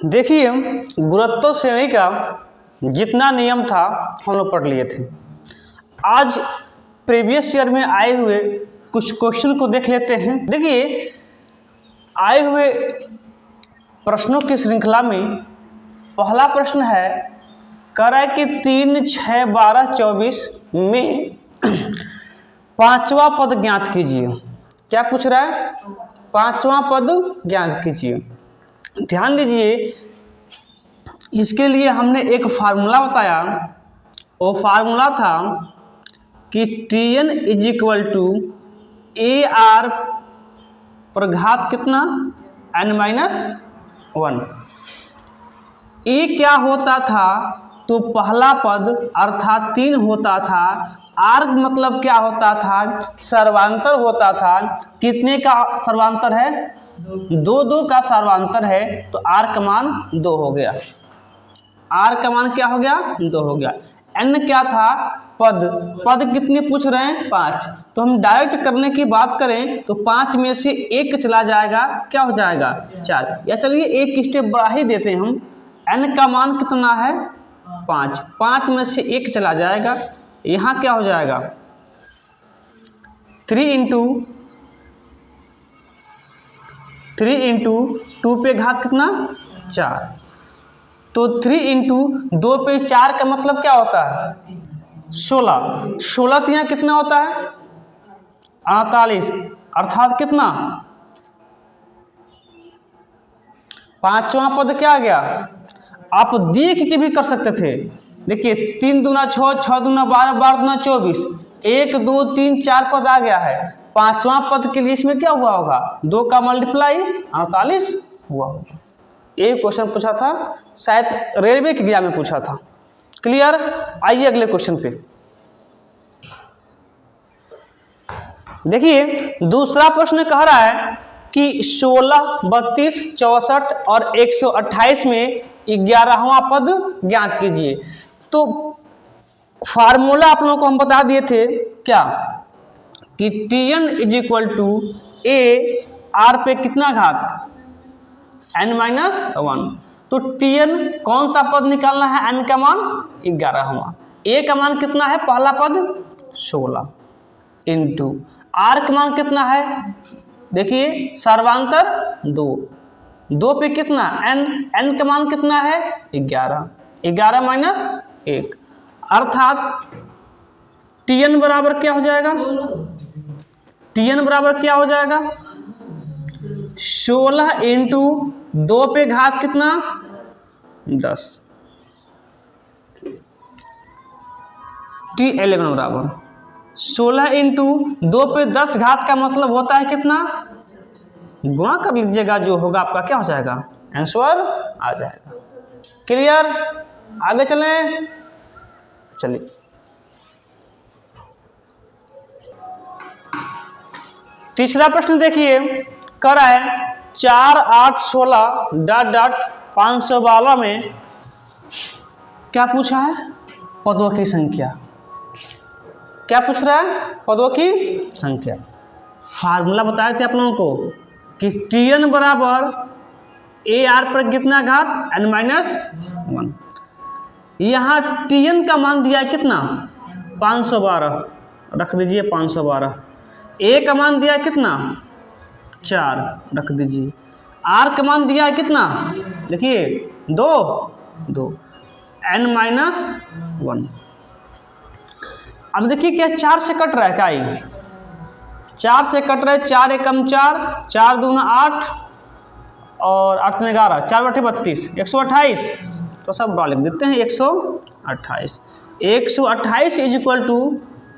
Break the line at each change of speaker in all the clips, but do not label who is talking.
देखिए, गुरुत्व श्रेणी का जितना नियम था हम लोग पढ़ लिए थे। आज प्रीवियस ईयर में आए हुए कुछ क्वेश्चन को देख लेते हैं। देखिए, आए हुए प्रश्नों की श्रृंखला में पहला प्रश्न है, कह रहा है कि 3, 6, 12, 24 में पांचवा पद ज्ञात कीजिए। क्या पूछ रहा है? पांचवा पद ज्ञात कीजिए। ध्यान दीजिए, इसके लिए हमने एक फार्मूला बताया। वो फार्मूला था कि Tn is equal to AR पर घात कितना n-1। ए क्या होता था? तो पहला पद अर्थात 3 होता था। आर मतलब क्या होता था? सर्वांतर होता था। कितने का सर्वांतर है? 2 का सर्वांतर है, तो आर का मान 2 हो गया। आर का मान क्या हो गया? 2 हो गया। एन क्या था? पद कितने पूछ रहे हैं? 5। तो हम डायरेक्ट करने की बात करें तो 5 में से 1 चला जाएगा, क्या हो जाएगा? 4। या चलिए एक स्टेप बढ़ा ही देते हैं हम। एन का मान कितना है? 5। 5 में से 1 चला जाएगा, यहाँ क्या हो जाएगा? 3 इंटू 2 पे घात कितना? 4। तो 3 इंटू 2 पे 4 का मतलब क्या होता है? 16। 16 तो यहाँ कितना होता है? 48। अर्थात कितना? पांचवा पद क्या आ गया? आप देख के भी कर सकते थे। देखिए, 3 दूना 6, 6 दूना 12, 12 दूना 24, 1, 2, 3, 4 पद आ गया है। पांचवा पद के लिए इसमें क्या हुआ होगा? 2 का मल्टीप्लाई 48 हुआ होगा। ये क्वेश्चन पूछा था, शायद रेलवे के एग्जाम में पूछा था। क्लियर? आइए अगले क्वेश्चन पे। देखिए, दूसरा प्रश्न कह रहा है कि 16, 32, 64 और 128 में 11वां पद ज्ञात कीजिए। तो फार्मूला आप लोगों को हम बता दिए थे क्या, कि Tn is equal to AR पे कितना घात? n-1। तो Tn कौन सा पद निकालना है? n का मान 11वां। A का मान कितना है? पहला पद 16 इंटू R का मान कितना है? देखिए, सर्वांतर 2 पे कितना? n का मान कितना है? 11। 11 माइनस 1 अर्थात Tn बराबर क्या हो जाएगा? Tn बराबर क्या हो जाएगा? 16 इंटू 2 पे घात कितना? 10। T11 बराबर 16 इंटू 2 पे 10 घात का मतलब होता है कितना? गुणा कर लीजिएगा, जो होगा आपका क्या हो जाएगा? आंसर आ जाएगा। क्लियर? आगे चलें। चलिए, तीसरा प्रश्न देखिए, कर रहा है 4, 8, 16 डॉट डॉट 512 में क्या पूछा है? पदों की संख्या। क्या पूछ रहा है? पदों की संख्या। फार्मूला बताए थे आप लोगों को कि Tn बराबर AR पर कितना घात? n-1। यहाँ Tn का मान दिया है कितना? 512, रख दीजिए 512। A का मान दिया है कितना? 4, रख दीजिए। R का मान दिया है कितना? देखिए 2 n-1। अब देखिए, क्या 4 से कट रहा है? क्या ये 4 से कट रहा है? 4 एकम 4, 4 दूना 8 और 8 में 11, 4 बटे 32, 128। तो सब लिख देते हैं 128। 128 इज इक्वल टू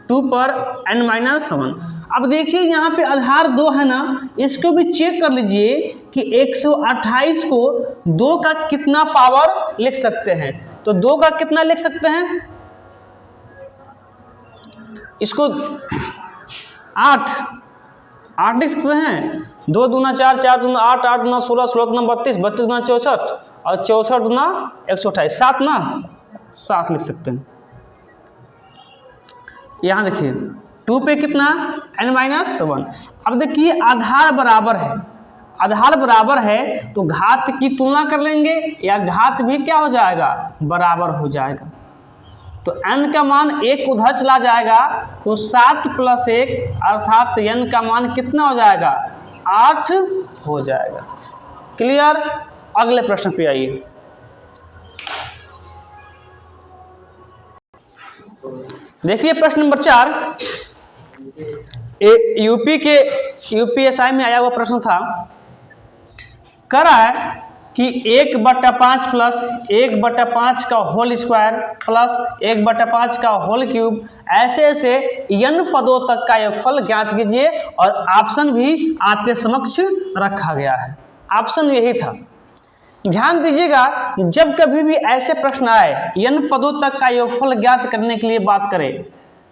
2 पर n-1। अब देखिए, यहाँ पे आधार 2 है ना, इसको भी चेक कर लीजिए कि 128 को 2 का कितना पावर लिख सकते हैं। तो 2 का कितना लिख सकते हैं? इसको 8 लिख सकते हैं। 2 दूना 4, 4 दूना 8, 8 दूना 16, 16 दूना 32, 32 दूना 64 और 64 दूना 128, 7 ना, 7 लिख सकते हैं। यहाँ देखिए 2 पे कितना? n-1। अब देखिए, आधार बराबर है, आधार बराबर है तो घात की तुलना कर लेंगे या घात भी क्या हो जाएगा, बराबर हो जाएगा। तो n का मान 1 उधर चला जाएगा तो 7 + 1 अर्थात n का मान कितना हो जाएगा, 8 हो जाएगा। क्लियर। अगले प्रश्न पे आइए। देखिए प्रश्न नंबर 4 यूपीएसआई में आया हुआ प्रश्न था। कह रहा है कि 1/5 प्लस 1/5 का होल स्क्वायर प्लस 1/5 का होल क्यूब ऐसे ऐसे n पदों तक का योगफल ज्ञात कीजिए, और ऑप्शन भी आपके समक्ष रखा गया है। ऑप्शन यही था। ध्यान दीजिएगा, जब कभी भी ऐसे प्रश्न आए n पदों तक का योगफल ज्ञात करने के लिए बात करें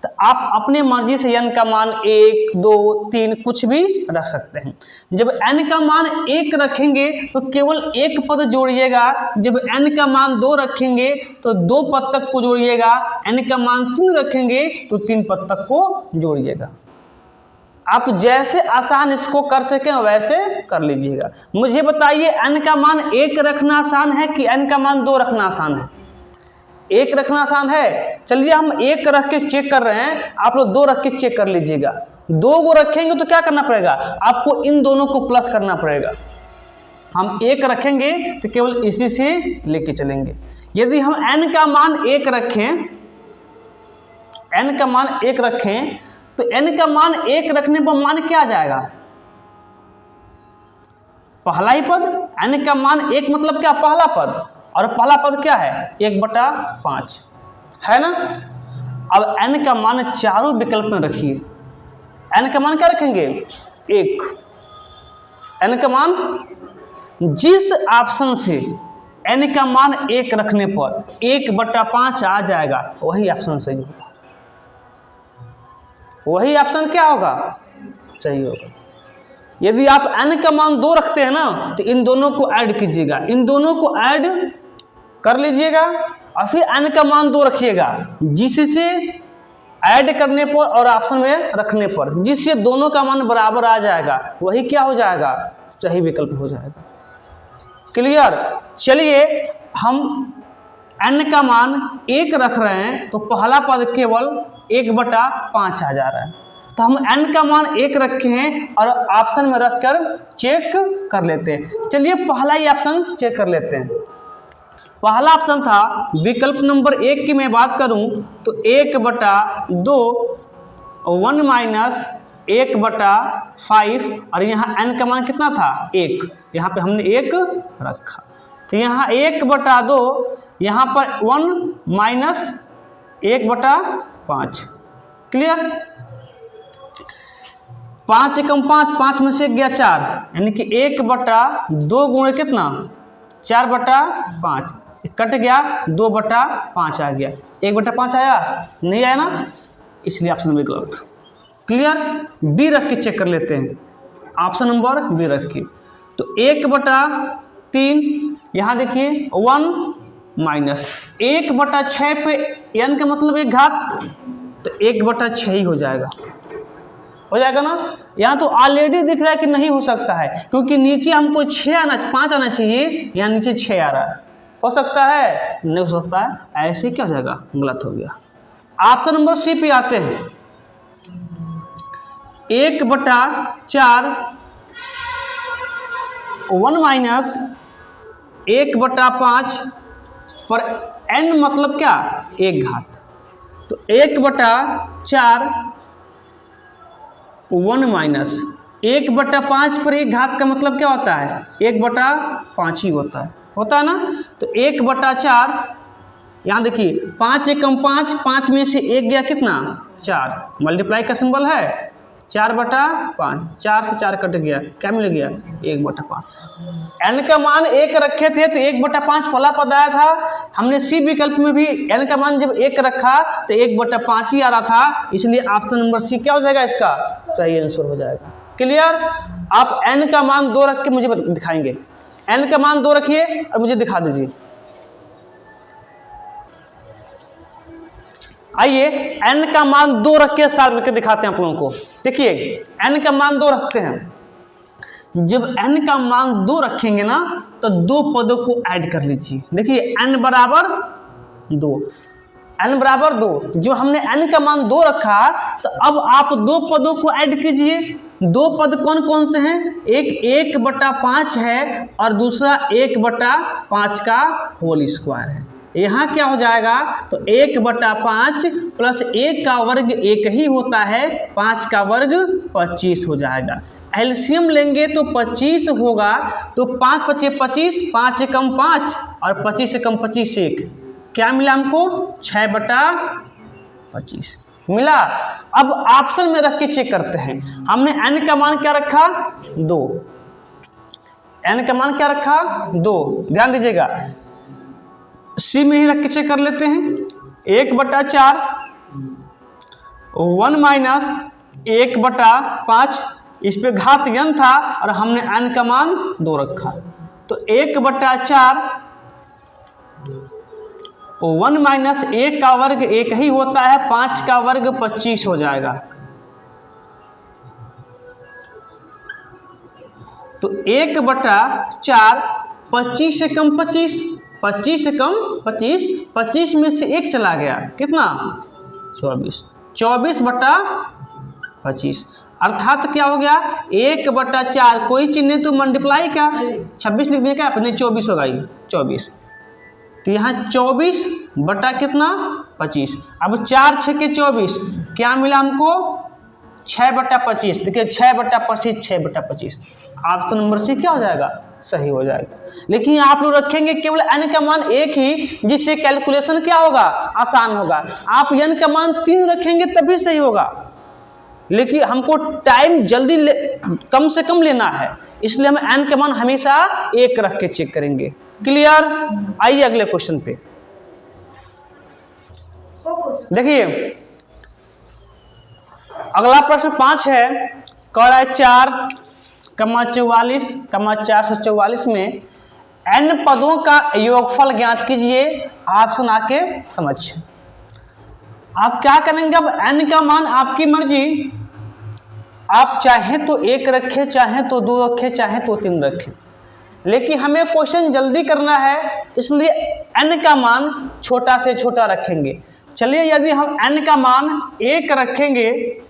तो आप अपने मर्जी से n का मान 1, 2, 3 कुछ भी रख सकते हैं। जब n का मान 1 रखेंगे तो केवल एक पद जोड़िएगा, जब n का मान 2 रखेंगे तो 2 पद तक को जोड़िएगा, n का मान 3 रखेंगे तो 3 पद तक को जोड़िएगा। आप जैसे आसान इसको कर सकें वैसे कर लीजिएगा। मुझे बताइए, n का मान 1 रखना आसान है कि n का मान 2 रखना आसान है? 1 रखना आसान है। चलिए हम 1 रख के चेक कर रहे हैं, आप लोग 2 रख के चेक कर लीजिएगा। 2 को रखेंगे तो क्या करना पड़ेगा, आपको इन दोनों को प्लस करना पड़ेगा। हम 1 रखेंगे तो केवल इसी से लेके चलेंगे। यदि हम n का मान 1 रखें, n का मान 1 रखें तो n का मान 1 रखने पर मान क्या आ जाएगा, पहला ही पद। n का मान 1 मतलब क्या, पहला पद, और पहला पद क्या है, 1/5 है ना। अब n का मान चारों विकल्प में रखिए। n का मान क्या रखेंगे, 1। n का मान जिस ऑप्शन से n का मान 1 रखने पर 1/5 आ जाएगा वही ऑप्शन सही होगा, वही ऑप्शन क्या होगा, सही होगा। यदि आप n का मान 2 रखते हैं ना तो इन दोनों को ऐड कीजिएगा, इन दोनों को ऐड कर लीजिएगा और फिर n का मान 2 रखिएगा, जिससे ऐड करने पर और ऑप्शन में रखने पर जिससे दोनों का मान बराबर आ जाएगा वही क्या हो जाएगा, सही विकल्प हो जाएगा। क्लियर। चलिए हम n का मान 1 रख रहे हैं तो पहला पद केवल 1/5 आ जा रहा है, तो हम n का मान 1 रखे हैं और ऑप्शन में रखकर चेक कर लेते हैं। चलिए पहला ही ऑप्शन चेक कर लेते हैं। पहला ऑप्शन था विकल्प नंबर 1 की मैं बात करूं तो 1/2 1 - 1/5 और यहाँ n का मान कितना था, 1। यहाँ पे हमने 1 रखा तो यहाँ 1/2, यहाँ पर 1 - 1/5। क्लियर। 5 एकम 5, 5 में से गया 4, यानी कि 1/2 गुणे कितना, 4/5 कट गया, 2/5 आ गया। 1/5 आया नहीं, आया ना, इसलिए ऑप्शन नंबर गलत। क्लियर। बी रख के चेक कर लेते हैं, ऑप्शन नंबर बी रख के। तो 1/3 यहाँ देखिए 1 - 1/6 पे n का मतलब 1 घात, तो 1/6 ही हो जाएगा, हो जाएगा ना। यहाँ तो ऑलरेडी दिख रहा है कि नहीं हो सकता है, क्योंकि नीचे हमको 5 आना चाहिए, यहाँ नीचे 6 आ रहा है। हो सकता है, नहीं हो सकता है, ऐसे क्या हो जाएगा, गलत हो गया। ऑप्शन नंबर सी पे आते हैं। 1/4 1 - 1/5 पर n मतलब क्या, 1 घात, तो 1/4 1 - 1/5 पर 1 घात का मतलब क्या होता है, 1/5 ही होता है ना। तो 1/4 यहाँ देखिए 5 एकम 5, 5 में से 1 गया कितना, 4, मल्टीप्लाई का सिंबल है, 4/5, 4 से 4 कट गया, क्या मिल गया, 1/5। n का मान 1 रखे थे तो 1/5 पहला पद आया था। हमने सी विकल्प में भी n का मान जब 1 रखा तो 1/5 ही आ रहा था, इसलिए ऑप्शन नंबर सी क्या हो जाएगा, इसका सही आंसर हो जाएगा। क्लियर। आप n का मान 2 रख के मुझे दिखाएंगे, n का मान 2 रखिए और मुझे दिखा दीजिए। आइए n का मान 2 रख के साथ करके दिखाते हैं आप लोगों को। देखिए n का मान 2 रखते हैं जब n का मान 2 रखेंगे ना तो 2 पदों को ऐड कर लीजिए। देखिए n बराबर 2, n बराबर 2, जो हमने n का मान 2 रखा तो अब आप 2 पदों को ऐड कीजिए। 2 पद कौन कौन से हैं? एक 1/5 है और दूसरा 1/5 का होल स्क्वायर है। यहाँ क्या हो जाएगा? तो 1/5 प्लस 1 का वर्ग 1 ही होता है, 5 का वर्ग 25 हो जाएगा। एलसीएम लेंगे तो 25 होगा, तो 5 × 5 = 25, 5 एकम 5 और 25 एकम 25 1, क्या मिला हमको? 6/25 मिला। अब ऑप्शन में रख के चेक करते हैं। हमने n का मान क्या रखा? 2। n का मान क्या रखा? 2। ध्यान दीजिएगा, सी में ही रख के चेक कर लेते हैं। 1/4 1 माइनस 1/5, इस पे घात n था और हमने n का मान 2 रखा, तो 1/4 1 माइनस 1 का वर्ग 1 ही होता है, 5 का वर्ग 25 हो जाएगा। तो 1/4 25 से कम 25, 25 से कम 25, 25 में से 1 चला गया, कितना? 24, 24/25 अर्थात क्या हो गया? 1/4, कोई चिन्ह नहीं तो मल्टीप्लाई का 26 लिख दिया क्या आपने? 24 होगा ये 24, तो यहाँ 24 बटा कितना? 25। अब 4 × 6 = 24, क्या मिला हमको? 6/25। देखिए 6/25, 6/25, ऑप्शन नंबर सी क्या हो जाएगा? सही हो जाएगा। लेकिन आप लोग रखेंगे केवल n का मान 1 ही, जिससे कैलकुलेशन क्या होगा? आसान होगा। आप n का मान 3 रखेंगे तभी सही होगा, लेकिन हमको टाइम जल्दी कम से कम लेना है, इसलिए हम n का मान हमेशा 1 रख के चेक करेंगे। क्लियर? आइए अगले क्वेश्चन पे। देखिए अगला प्रश्न 5 है, कह रहा है 4,44, 444 में n पदों का योगफल ज्ञात कीजिए। ऑप्शन आके समझ। आप क्या करेंगे? अब n का मान आपकी मर्जी, आप चाहे तो 1 रखें, चाहे तो 2 रखें, चाहे तो 3 रखें, लेकिन हमें क्वेश्चन जल्दी करना है, इसलिए n का मान छोटा से छोटा रखेंगे। चलिए यदि हम n का मान 1 रखेंगे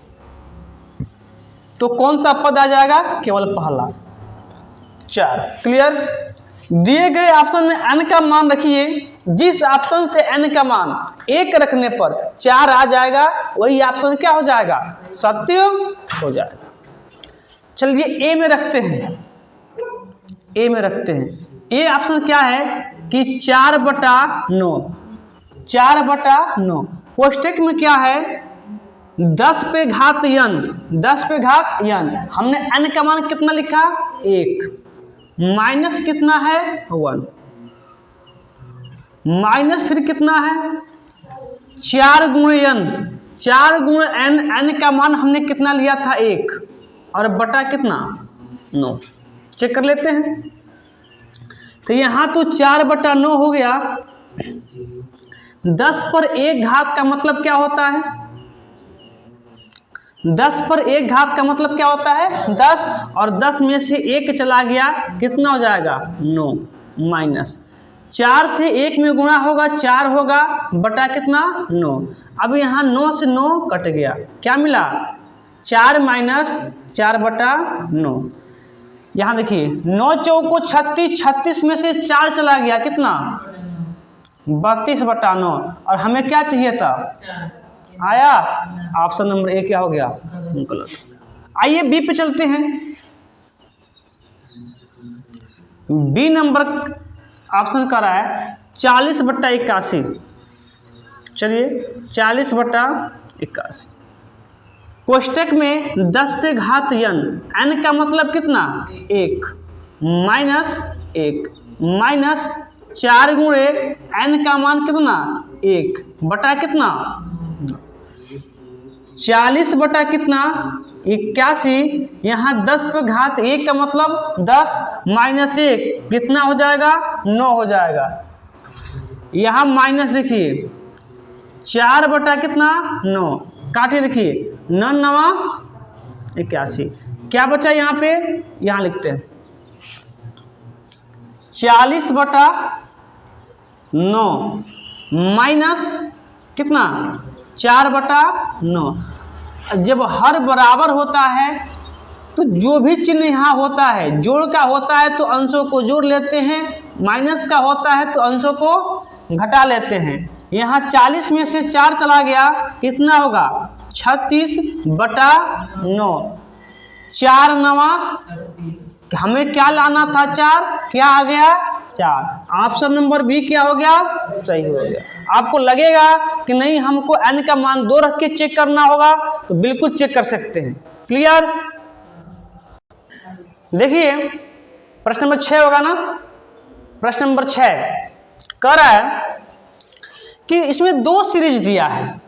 तो कौन सा पद आ जाएगा? केवल पहला 4। क्लियर? दिए गए ऑप्शन में n का मान रखिए, जिस ऑप्शन से n का मान 1 रखने पर 4 आ जाएगा, वही ऑप्शन क्या हो जाएगा? सत्य हो जाएगा। चलिए ए में रखते हैं, ए में रखते हैं। ए ऑप्शन क्या है कि 4/9, 4/9। कोष्टक में क्या है? 10 पे घात n, 10 पे घात n। हमने n का मान कितना लिखा? 1, माइनस कितना है? 1, माइनस फिर कितना है? 4 × n, 4 × n, n का मान हमने कितना लिया था? 1, और बटा कितना? 9। चेक कर लेते हैं। तो यहाँ तो 4/9 हो गया। 10 पर 1 घात का मतलब क्या होता है? 10 पर 1 घात का मतलब क्या होता है? 10, और 10 में से 1 चला गया, कितना हो जाएगा? 9, माइनस 4 से 1 में गुणा होगा, 4 होगा, बटा कितना? 9। अब यहाँ 9 से 9 कट गया, क्या मिला? 4 माइनस 4/9। यहाँ देखिए 9 चौको 36, 36 में से 4 चला गया, कितना? 32/9। और हमें क्या चाहिए था? आया? ऑप्शन नंबर ए क्या हो गया? गलत। आइए बी पे चलते हैं। बी नंबर ऑप्शन कर रहा है 40/81। चलिए 40/81। कोष्टक में 10 पे घात n, n का मतलब कितना? 1, माइनस 1, माइनस 4 × n का मान कितना? 1, बटा कितना? 40 बटा कितना? 81। यहाँ 10 पे घात 1 का मतलब 10 माइनस 1 कितना हो जाएगा? 9 हो जाएगा। यहाँ माइनस देखिए 4 बटा कितना? 9, काटिए देखिए 9 × 9 = 81। क्या बचा यहाँ पे, यहाँ लिखते हैं 40/9 माइनस कितना 4/9। जब हर बराबर होता है तो जो भी चिन्ह यहाँ होता है, जोड़ का होता है तो अंशों को जोड़ लेते हैं, माइनस का होता है तो अंशों को घटा लेते हैं। यहाँ 40 में से 4 चला गया, कितना होगा 36/9। 4 नवा, हमें क्या लाना था 4, क्या आ गया 4। ऑप्शन नंबर बी क्या हो गया, सही हो गया। आपको लगेगा कि नहीं हमको n का मान 2 रख के चेक करना होगा, तो बिल्कुल चेक कर सकते हैं। क्लियर। देखिए प्रश्न नंबर 6 होगा ना। प्रश्न नंबर 6 कह रहा है कि इसमें 2 सीरीज दिया है।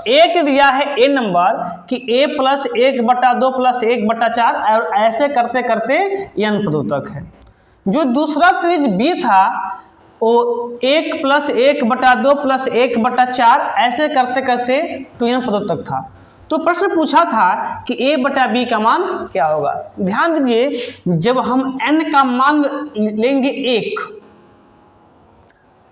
एक दिया है ए नंबर कि a + 1/2 + 1/4 और ऐसे करते करते n पदों तक है। जो दूसरा सीरीज बी था वो 1 + 1/2 + 1/4 ऐसे करते करते 2n पदों तक था। तो प्रश्न पूछा था कि a/b का मान क्या होगा। ध्यान दीजिए, जब हम n का मान लेंगे 1,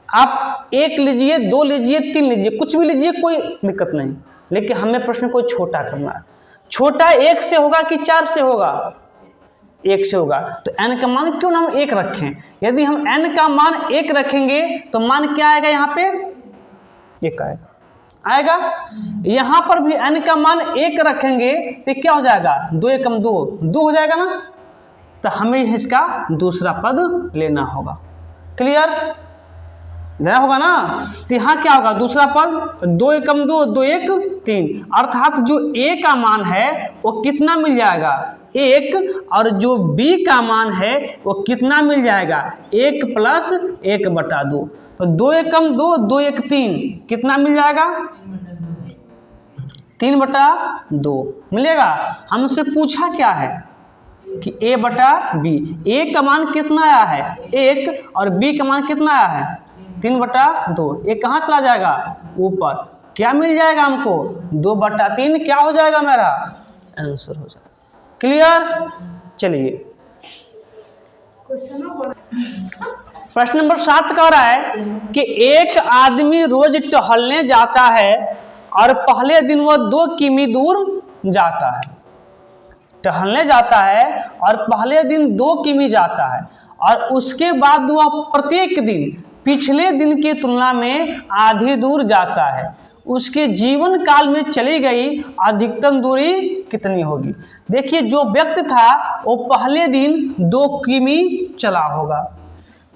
आप 1 लीजिए, 2 लीजिए, 3 लीजिए, कुछ भी लीजिए, कोई दिक्कत नहीं, लेकिन हमें प्रश्न को छोटा करना है। छोटा 1 से होगा कि 4 से होगा, 1 से होगा। तो n का मान क्यों ना हम 1 रखें। यदि हम n का मान 1 रखेंगे तो मान क्या आएगा, यहाँ पे 1 आएगा। यहाँ पर भी n का मान 1 रखेंगे तो क्या हो जाएगा, 2 × 2 2 हो जाएगा ना। तो हमें इसका दूसरा पद लेना होगा। क्लियर नया होगा ना। तो यहाँ क्या होगा, दूसरा पद 2 × 2 2 × 1 3, अर्थात जो a का मान है वो कितना मिल जाएगा 1, और जो b का मान है वो कितना मिल जाएगा 1 + 1/2। तो 2 × 2 2 × 1 3, कितना मिल जाएगा 3/2 मिलेगा। हमसे पूछा क्या है कि a/b, a का मान कितना आया है 1 और b का मान कितना आया है 3/2। ये कहाँ चला जाएगा, ऊपर। क्या मिल जाएगा हमको 2/3, क्या हो जाएगा मेरा आंसर हो जाएगा। क्लियर। चलिए प्रश्न नंबर 7 कह रहा है कि एक आदमी रोज टहलने जाता है और पहले दिन वह 2 किमी दूर जाता है। टहलने जाता है और पहले दिन 2 किमी जाता है, और उसके बाद वह प्रत्येक दिन पिछले दिन की तुलना में आधी दूर जाता है। उसके जीवन काल में चली गई अधिकतम दूरी कितनी होगी। देखिए, जो व्यक्ति था वो पहले दिन 2 किमी चला होगा,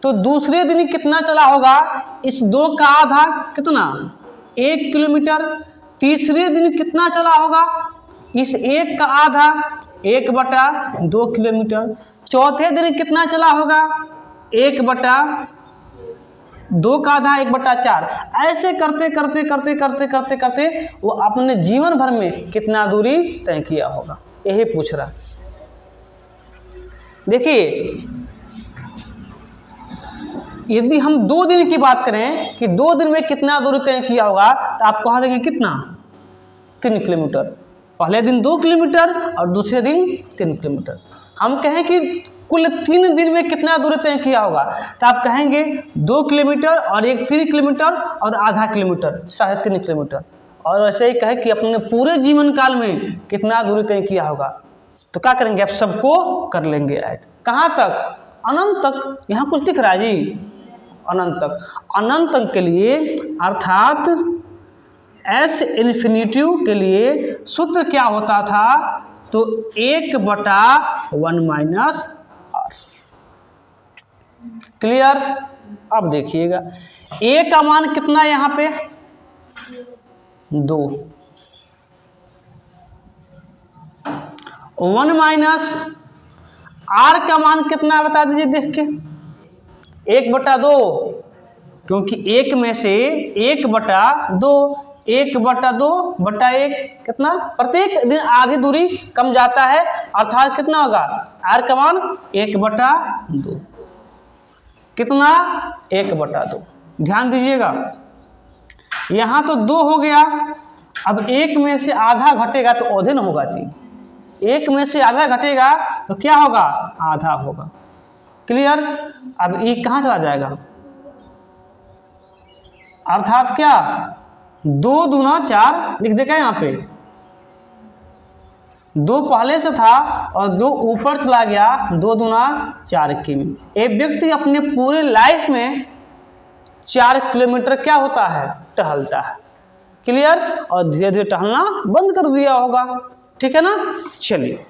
तो दूसरे दिन कितना चला होगा, इस 2 का आधा कितना 1 किलोमीटर। तीसरे दिन कितना चला होगा, इस 1 का आधा 1/2 किलोमीटर। चौथे दिन कितना चला होगा 1/2 का आधा 1/4। ऐसे करते करते करते करते करते करते वो अपने जीवन भर में कितना दूरी तय किया होगा, यही पूछ रहा। देखिए, यदि हम 2 दिन की बात करें कि 2 दिन में कितना दूरी तय किया होगा, तो आप कहा देंगे कितना 3 किलोमीटर। पहले दिन 2 किलोमीटर और दूसरे दिन 3 किलोमीटर। हम कहें कि कुल 3 दिन में कितना दूरी तय किया होगा, तो आप कहेंगे 2 किलोमीटर और 3 किलोमीटर और आधा किलोमीटर 3.5 किलोमीटर। और ऐसे ही कहें कि अपने पूरे जीवन काल में कितना दूरी तय किया होगा, तो क्या करेंगे, आप सबको कर लेंगे ऐड। कहाँ तक, अनंत तक। यहाँ कुछ दिख रहा है जी, अनंत तक। अनंत तक के लिए अर्थात S इन्फिनिटी के लिए सूत्र क्या होता था, तो 1/1 - r। क्लियर। अब देखिएगा a का मान कितना है यहाँ पे 2, 1 - r का मान कितना है बता दीजिए देख के। 1/2, क्योंकि 1 में से 1/2 1/2/1 कितना, प्रत्येक दिन आधी दूरी कम जाता है, अर्थात कितना होगा r का मान 1/2 कितना 1/2। ध्यान दीजिएगा, यहाँ तो 2 हो गया, अब 1 में से आधा घटेगा तो आधे न होगा जी, 1 में से आधा घटेगा तो क्या होगा, आधा होगा। क्लियर। अब ई कहाँ चला जाएगा, अर्थात क्या 2 दूना 4 लिख देगा यहाँ पे, 2 पहले से था और 2 ऊपर चला गया, 2 दूना 4 किमी। एक व्यक्ति अपने पूरे लाइफ में 4 किलोमीटर क्या होता है, टहलता है। क्लियर। और धीरे धीरे टहलना बंद कर दिया होगा। ठीक है ना। चलिए